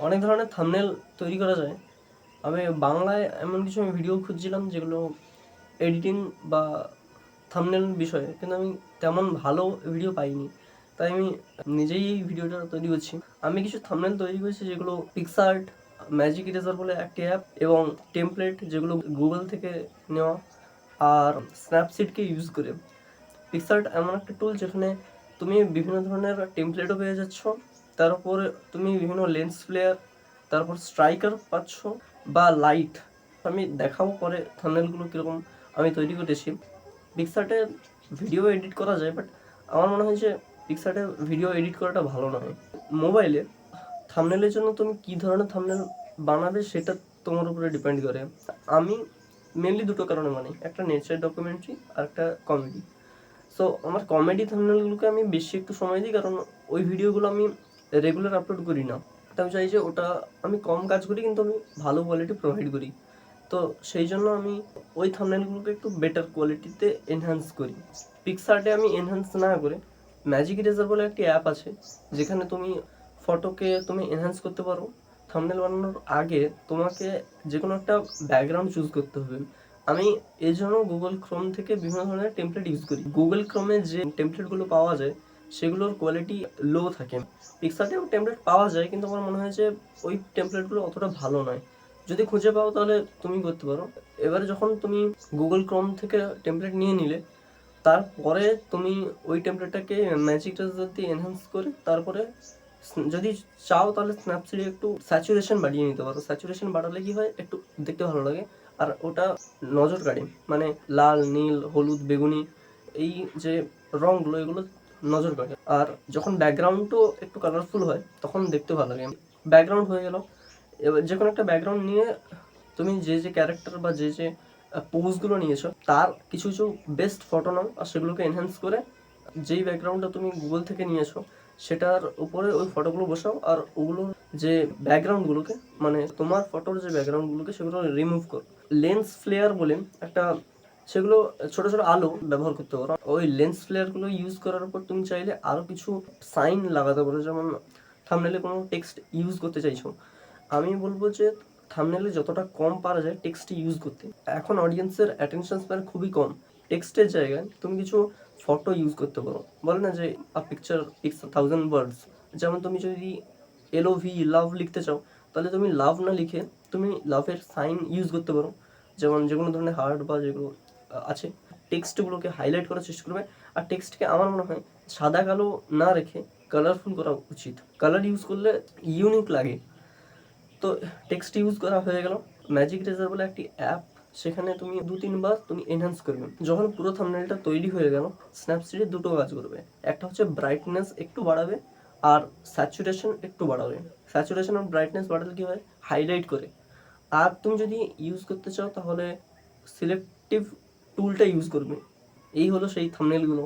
অনেক ধরনের থাম্বনেল তৈরি করা যায়। আমি বাংলায় এমন কিছু ভিডিও খুঁজছিলাম যেগুলো এডিটিং বা থাম্বনেল বিষয়ে, কিন্তু আমি তেমন ভালো ভিডিও পাইনি, তাই আমি নিজেই এই ভিডিওটা তৈরি করছি। আমি কিছু থাম্বনেল তৈরি করেছি যেগুলো পিক্সআর্ট, ম্যাজিক ইরেজার বলে একটি অ্যাপ, এবং টেমপ্লেট যেগুলো গুগল থেকে নেওয়া, আর স্ন্যাপসিডকে ইউজ করে। পিক্সআর্ট এমন একটা টুল যেখানে তুমি বিভিন্ন ধরনের টেমপ্লেটও পেয়ে যাচ্ছ, তার উপর তুমি বিভিন্ন লেন্স ফ্লেয়ার, তারপর স্ট্রাইকার পাচ্ছ বা লাইট। আমি দেখাবো পরে থাম্বনেলগুলো কীরকম আমি তৈরি করেছি। পিক্সআর্টে ভিডিও এডিট করা যায়, বাট আমার মনে হয় যে পিক্সআর্টে ভিডিও এডিট করাটা ভালো নয়। মোবাইলে থাম্বনেলের জন্য তুমি কী ধরনের থাম্বনেল বানাবে সেটা তোমার উপরে ডিপেন্ড করে। আমি মেনলি দুটো কারণে বানাই, একটা নেচার ডকুমেন্টারি আর একটা কমেডি। সো আমার কমেডি থাম্বনেলগুলোকে আমি বেশি একটু সময় দিই, কারণ ওই ভিডিওগুলো আমি রেগুলার আপলোড করি না। তো আমি চাই যে ওটা আমি কম কাজ করি কিন্তু আমি ভালো কোয়ালিটি প্রোভাইড করি। তো সেই জন্য আমি ওই থাম্বনেলগুলোকে একটু বেটার কোয়ালিটিতে এনহ্যান্স করি। পিক্সআর্টে আমি এনহ্যান্স না করে ম্যাজিক ইরেজার বলে একটি অ্যাপ আছে, যেখানে তুমি ফটোকে তুমি এনহ্যান্স করতে পারো। থাম্বনেল বানানোর আগে তোমাকে যে কোনো একটা ব্যাকগ্রাউন্ড চুজ করতে হবে। আমি এই জন্য গুগল ক্রোম থেকে বিভিন্ন ধরনের টেমপ্লেট ইউজ করি। গুগল ক্রোমে যে টেমপ্লেটগুলো পাওয়া যায় সেগুলোর কোয়ালিটি লো থাকে। পিক্সআর্টেও টেমপ্লেট পাওয়া যায়, কিন্তু আমার মনে হয় যে ওই টেমপ্লেটগুলো অতটা ভালো নয়। যদি খুঁজে পাও তাহলে তুমি করতে পারো। এবারে যখন তুমি গুগল ক্রোম থেকে টেমপ্লেট নিয়ে নিলে, তারপরে তুমি ওই টেমপ্লেটটাকে ম্যাজিক ইরেজার দিয়ে এনহ্যান্স করে, তারপরে যদি চাও তাহলে স্ন্যাপসিডে একটু স্যাচুরেশন বাড়িয়ে নিতে পারো। স্যাচুরেশন বাড়ালে কি হয়, একটু দেখতে ভালো লাগে, আর ওটা নজর কাড়ে। মানে লাল, নীল, হলুদ, বেগুনি, এই যে রঙগুলো এগুলো নজর কাড়ে। আর যখন ব্যাকগ্রাউন্ডও একটু কালারফুল হয় তখন দেখতে ভালো লাগে। ব্যাকগ্রাউন্ড হয়ে গেল, এবার যে কোনো একটা ব্যাকগ্রাউন্ড নিয়ে তুমি যে যে ক্যারেক্টার বা যে যে পোজগুলো নিয়েছো তার কিছু কিছু বেস্ট ফটো নাও, আর সেগুলোকে এনহ্যান্স করে যেই ব্যাকগ্রাউন্ডটা তুমি গুগল থেকে নিয়েছো সেটার উপরে ওই ফটোগুলো বসাও, আর ওগুলো যে ব্যাকগ্রাউন্ডগুলোকে, মানে তোমার ফটোর যে ব্যাকগ্রাউন্ডগুলোকে সেগুলো রিমুভ করো। লেন্স ফ্লেয়ার বলে একটা, সেগুলো ছোট ছোট আলো ব্যবহার করতে পারো। ওই লেন্স ফ্লেয়ারগুলো ইউজ করার পর তুমি চাইলে আরও কিছু সাইন লাগাতে পারো। যেমন থাম্বনেলে কোনো টেক্সট ইউজ করতে চাইছো, আমি বলবো যে থাম্বনেলে যতটা কম পারা যায় টেক্সট ইউজ করতে। এখন অডিয়েন্সের অ্যাটেনশন স্প্যান খুবই কম, টেক্সটের জায়গায় তুমি কিছু ফটো ইউজ করতে পারো। বলে না যে আ পিকচার স্পিক্স 1000 ওয়ার্ডস। যেমন তুমি যদি LOV লাভ লিখতে চাও, তাহলে তুমি লাভ না লিখে তুমি লাভের সাইন ইউজ করতে পারো। যেমন যে কোনো ধরনের হার্ট বা যেগুলো আছে, টেক্সটগুলোকে হাইলাইট করার চেষ্টা করবে। আর টেক্সটকে আমার মনে হয় সাদা কালো না রেখে কালারফুল করা উচিত। কালার ইউজ করলে ইউনিক লাগে। তো টেক্সট ইউজ করা হয়ে গেল। ম্যাজিক ইরেজার বলে একটি অ্যাপ, সেখানে তুমি 2-3 বার তুমি এনহ্যান্স করবে। যখন পুরো থাম্বনেলটা তৈরি হয়ে গেল, স্ন্যাপসিডে দুটো কাজ করবে। একটা হচ্ছে ব্রাইটনেস একটু বাড়াবে, আর স্যাচুরেশন একটু বাড়াবে। স্যাচুরেশন আর ব্রাইটনেস বাড়ালে কি হয়, হাইলাইট করে। আর তুমি যদি ইউজ করতে চাও তাহলে সিলেক্টিভ টুলটা ইউজ করবে। এই হলো সেই থাম্বনেলগুলো।